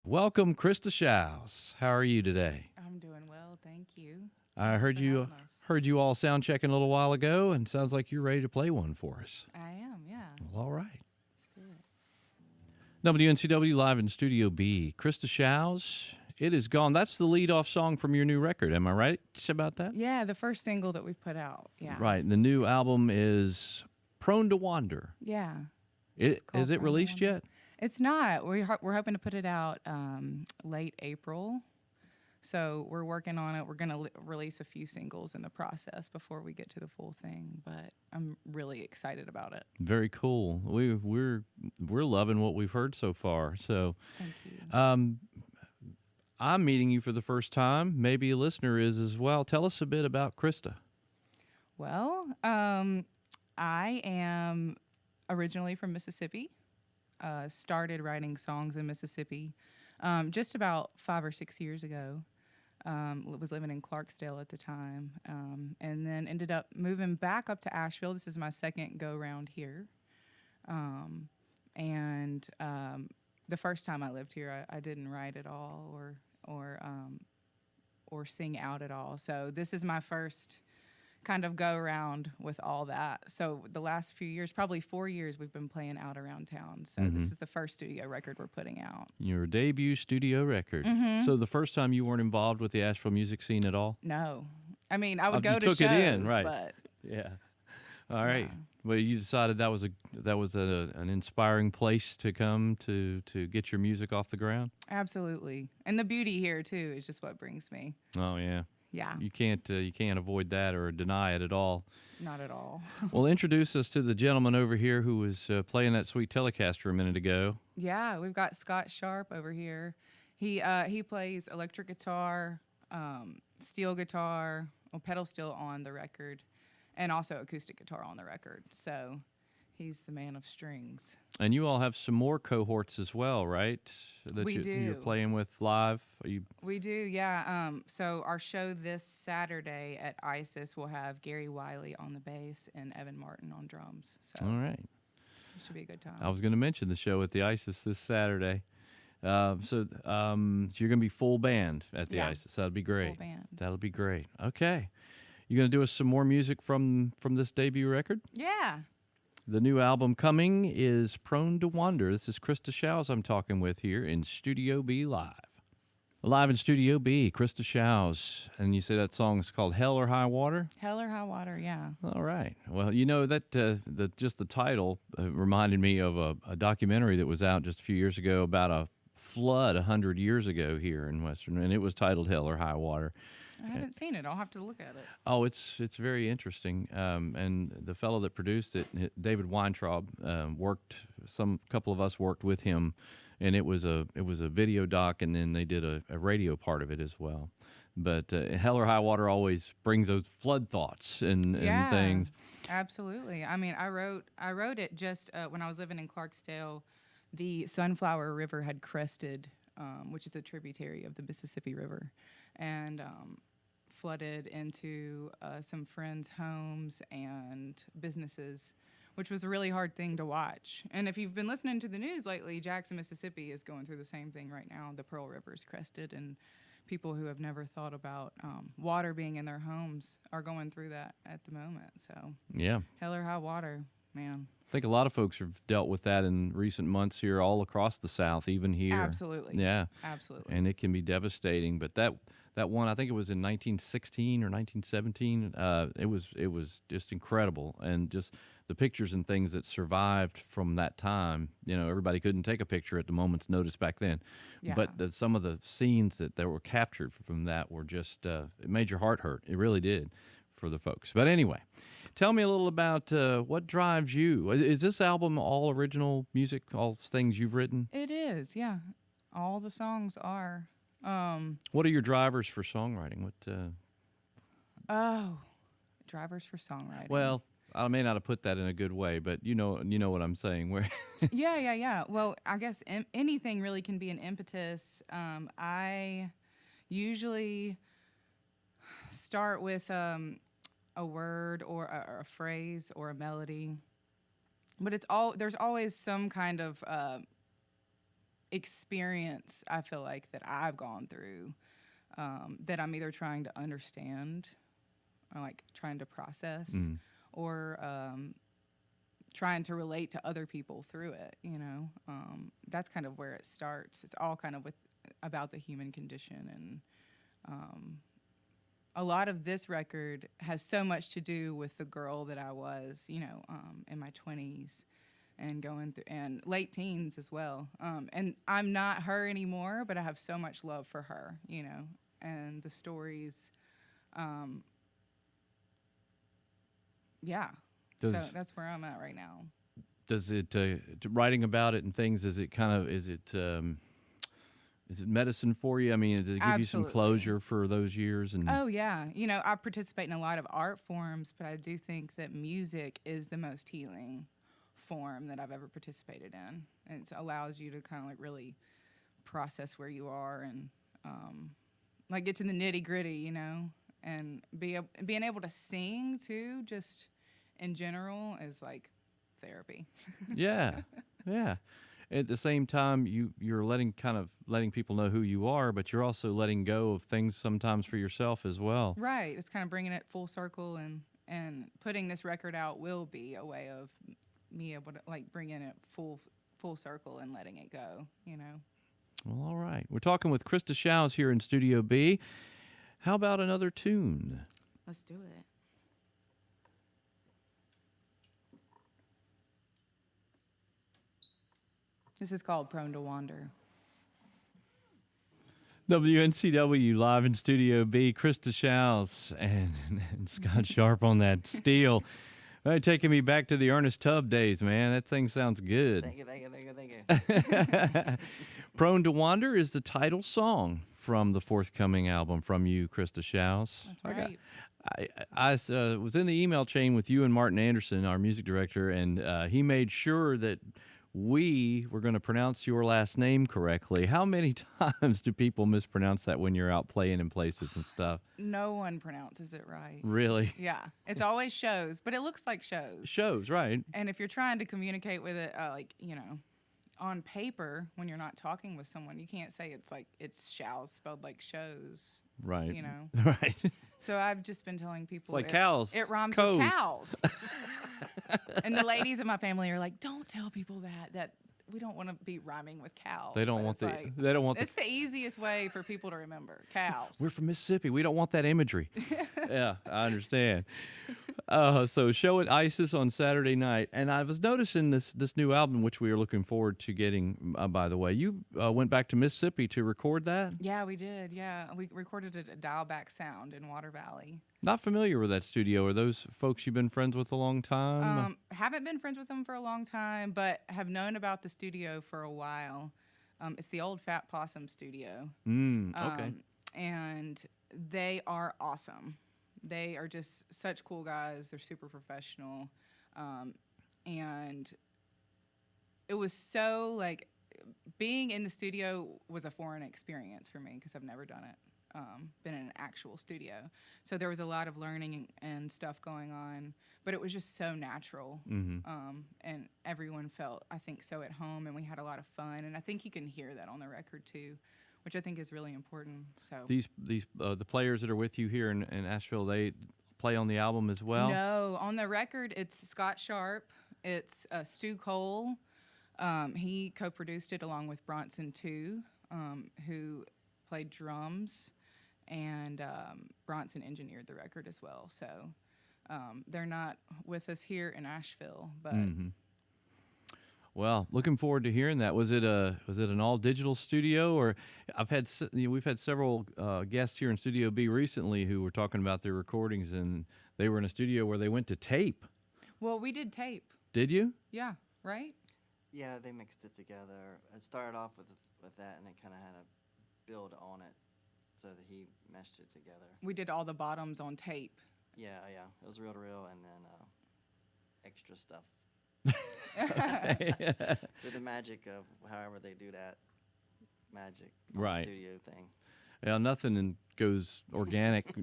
Welcome, Krista Shouse. How are you today? I'm doing well, thank you. I Thank you heard for you having us. heard you all sound checking a little while ago, and sounds like you're ready to play one for us. I am, yeah. Well, all right. Let's do it. WNCW live in Studio B. Krista Shouse. It is gone. That's the lead-off song from your new record. Am I right about that? Yeah, the first single that we've put out. Yeah. Right. The new album is Prone to Wander. Yeah. Is it Prone to released Wander. yet? It's not. We're hoping to put it out late April. So we're working on it. We're going to release a few singles in the process before we get to the full thing, but I'm really excited about it. Very cool. We're loving what we've heard so far. So, Thank you. I'm meeting you for the first time. Maybe a listener is as well. Tell us a bit about Krista. Well, I am originally from Mississippi. Started writing songs in Mississippi just about 5 or 6 years ago. Was living in Clarksdale at the time, and then ended up moving back up to Asheville. This is my second go-round here. And the first time I lived here, I didn't write at all or sing out at all. So this is my first kind of go around with all that. So the last few years, probably 4 years, we've been playing out around town. So this is the first studio record we're putting out. Your debut studio record. So the first time you weren't involved with the Asheville music scene at all? No. I mean, I would go you to took shows, it in, right? but Yeah. All right. Yeah. Well, you decided that was an inspiring place to come to get your music off the ground. absolutely. And the beauty here too is just what brings me. Oh yeah. Yeah, You can't avoid that or deny it at all. not at all. Well, introduce us to the gentleman over here who was playing that sweet Telecaster a minute ago. Yeah, we've got Scott Sharp over here. He plays electric guitar, steel guitar, pedal steel on the record, and also acoustic guitar on the record. So he's the man of strings. And you all have some more cohorts as well, right? That We You're do. playing with live. Are you? We do, yeah. So our show this Saturday at ISIS will have Gary Wiley on the bass and Evan Martin on drums. So All right. it should be a good time. I was going to mention the show at the ISIS this Saturday. So you're going to be full band at the Yeah. ISIS. That'll be great. Full band. That'll be great. Okay. You going to do us some more music from this debut record? Yeah. The new album coming is Prone to Wander. This is Krista Shouse I'm talking with here in Studio B Live. Live in Studio B, Krista Shouse. And you say that song is called Hell or High Water? Hell or High Water, yeah. All right. Well, you know that just the title reminded me of a documentary that was out just a few years ago about a flood 100 years ago here in Western, and it was titled Hell or High Water. I haven't seen it. I'll have to look at it. Oh, it's very interesting. And the fellow that produced it, David Weintraub, couple of us worked with him, and it was a video doc, and then they did a radio part of it as well. But Hell or High Water always brings those flood thoughts and things. Absolutely. I mean, I wrote it just when I was living in Clarksdale. The Sunflower River had crested, which is a tributary of the Mississippi River, and flooded into some friends' homes and businesses, which was a really hard thing to watch. And if you've been listening to the news lately, Jackson, Mississippi is going through the same thing right now. The Pearl River is crested, and people who have never thought about water being in their homes are going through that at the moment. So Yeah. hell or high water, man. I think a lot of folks have dealt with that in recent months here all across the South, even here. Absolutely. Yeah. Absolutely. And it can be devastating. But that one, I think it was in 1916 or 1917, it was just incredible. And just the pictures and things that survived from that time, everybody couldn't take a picture at the moment's notice back then. Yeah. But some of the scenes that were captured from that were just, it made your heart hurt. It really did for the folks. But anyway, tell me a little about what drives you. Is this album all original music, all things you've written? It is, yeah. All the songs are. What are your drivers for songwriting? Drivers for songwriting. Well, I may not have put that in a good way, but you know what I'm saying. Where Yeah. Well, I guess anything really can be an impetus. I usually start with a word or a phrase or a melody, but there's always some kind of experience I feel like that I've gone through, that I'm either trying to understand or like trying to process, or trying to relate to other people through it. That's kind of where it starts. It's all kind of about the human condition, and a lot of this record has so much to do with the girl that I was, in my 20s and going through, and late teens as well. And I'm not her anymore, but I have so much love for her, and the stories. Yeah. So that's where I'm at right now. Does it writing about it and things? Is it medicine for you? I mean, does it give you some closure for those years? And oh yeah, I participate in a lot of art forms, but I do think that music is the most healing form that I've ever participated in. And it allows you to kind of like really process where you are and like get to the nitty gritty, and being able to sing too, just in general, is like therapy. Yeah. At the same time, you're letting people know who you are, but you're also letting go of things sometimes for yourself as well. Right. It's kind of bringing it full circle, and putting this record out will be a way of me able to like bringing it full circle and letting it go. Well, all right. We're talking with Krista Shows here in Studio B. How about another tune? Let's do it. This is called Prone to Wander. WNCW live in Studio B. Krista Shows and Scott Sharp on that steel. Taking me back to the Ernest Tubb days, man. That thing sounds good. Thank you. Prone to Wander is the title song from the forthcoming album from you, Krista Shows. That's right. I was in the email chain with you and Martin Anderson, our music director, and he made sure that we were going to pronounce your last name correctly. How many times do people mispronounce that when you're out playing in places and stuff? No one pronounces it right. Really? Yeah. It's always shows, but it looks like shows. Shows, right. And if you're trying to communicate with it, on paper, when you're not talking with someone, you can't say it's shows spelled like shows. Right. Right. So I've just been telling people. It's like cows. It rhymes Cows. with cows. And the ladies in my family are like, don't tell people that we don't want to be rhyming with cows. They don't want It's the easiest way for people to remember cows. We're from Mississippi. We don't want that imagery. Yeah, I understand. So show at ISIS on Saturday night, and I was noticing this new album, which we are looking forward to getting. By the way, you went back to Mississippi to record that. Yeah, we did. Yeah, we recorded it at Dialback Sound in Water Valley. Not familiar with that studio. Are those folks you've been friends with a long time? Haven't been friends with them for a long time, but have known about the studio for a while. It's the old Fat Possum studio. Okay. And they are awesome. They are just such cool guys. They're super professional. And it was so, like, being in the studio was a foreign experience for me because I've never done it. Been in an actual studio. So there was a lot of learning and stuff going on, but it was just so natural. And everyone felt, I think, so at home, and we had a lot of fun. And I think you can hear that on the record too, which I think is really important. So these the players that are with you here in Asheville, they play on the album as well? No, on the record it's Scott Sharp, it's Stu Cole. He co-produced it along with Bronson too, who played drums, and Bronson engineered the record as well. So they're not with us here in Asheville, but well, looking forward to hearing that. Was it an all digital studio, or we've had several guests here in Studio B recently who were talking about their recordings, and they were in a studio where they went to tape. Well, we did tape. Did you? Yeah, right? Yeah, they mixed it together. It started off with that, and it kind of had a build on it, so that he meshed it together. We did all the bottoms on tape. Yeah, it was reel to reel, and then extra stuff. Through the magic of however they do that magic right. studio thing. Yeah, nothing goes organic,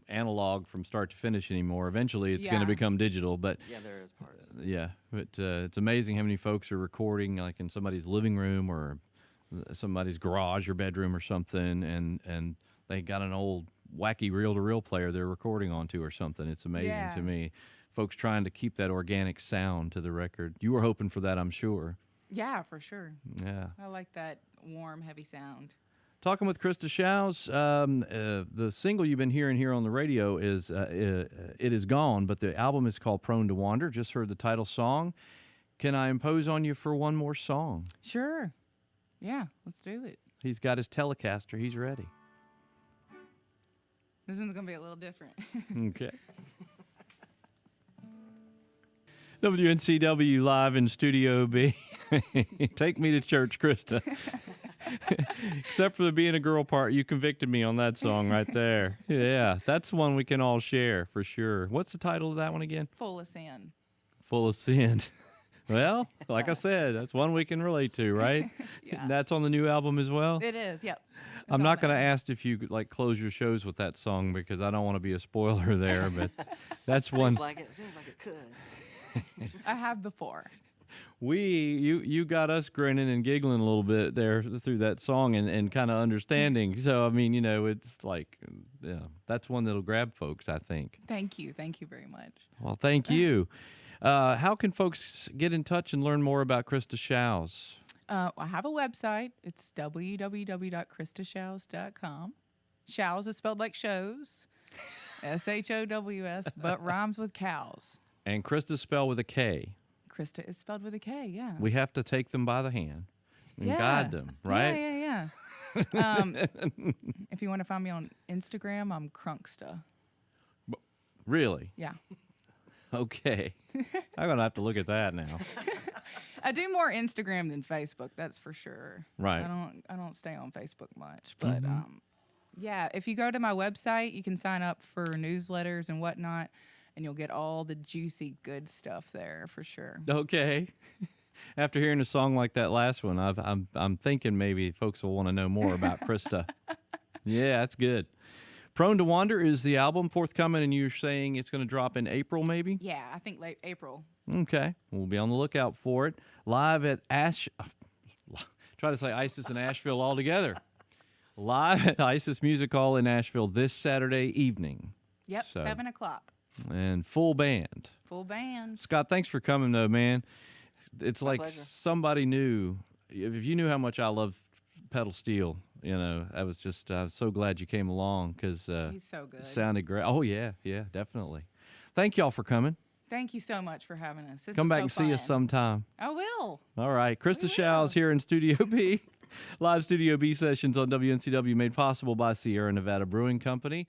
analog from start to finish anymore. Eventually, it's going to become digital. But yeah, there is parts. Yeah, but it's amazing how many folks are recording, like in somebody's living room or somebody's garage or bedroom or something, and they got an old wacky reel-to-reel player they're recording onto or something. It's amazing Yeah. to me. Folks trying to keep that organic sound to the record. You were hoping for that, I'm sure. Yeah, for sure. Yeah. I like that warm, heavy sound. Talking with Krista Shouse, the single you've been hearing here on the radio is It Is Gone, but the album is called Prone to Wander. Just heard the title song. Can I impose on you for one more song? Sure. Yeah, let's do it. He's got his Telecaster. He's ready. This one's going to be a little different. Okay. WNCW live in Studio B. Take me to church, Krista. Except for the being a girl part, you convicted me on that song right there. Yeah, that's one we can all share for sure. What's the title of that one again? Full of sin. Full of Sin. Well, like I said, that's one we can relate to, right? Yeah. That's on the new album as well? It is, yep. It's I'm on not going to there. ask if you could, like, close your shows with that song because I don't want to be a spoiler there, but that's one. Seems like it could. I have before. You got us grinning and giggling a little bit there through that song and kind of understanding. So, I mean, it's like, yeah, that's one that'll grab folks, I think. Thank you. Thank you very much. Well, thank you. How can folks get in touch and learn more about Krista Shouse? I have a website. It's www.kristashows.com. Shows is spelled like shows. SHOWS, but rhymes with cows. And Krista spelled with a K. Krista is spelled with a K, yeah. We have to take them by the hand and Yeah. guide them, right? Yeah. If you want to find me on Instagram, I'm Crunksta. Really? Yeah. Okay. I'm going to have to look at that now. I do more Instagram than Facebook, that's for sure. Right. I don't stay on Facebook much, but yeah, if you go to my website, you can sign up for newsletters and whatnot, and you'll get all the juicy good stuff there for sure. Okay. After hearing a song like that last one, I'm thinking maybe folks will want to know more about Krista. Yeah, that's good. Prone to Wander is the album forthcoming, and you're saying it's going to drop in April, maybe? Yeah, I think late April. Okay. We'll be on the lookout for it. Live at try to say ISIS in Asheville all together. Live at ISIS Music Hall in Asheville this Saturday evening. Yep, So- 7 o'clock. And full band. Full band. Scott, thanks for coming, though, man. It's My like pleasure. somebody knew. If you knew how much I love pedal steel, I was so glad you came along because He's so good. it sounded great. Oh, yeah, definitely. Thank y'all for coming. Thank you so much for having us. This Come was back so and see us fun. sometime. I will. All right. Krista will. Shouse here in Studio B. Live Studio B sessions on WNCW made possible by Sierra Nevada Brewing Company.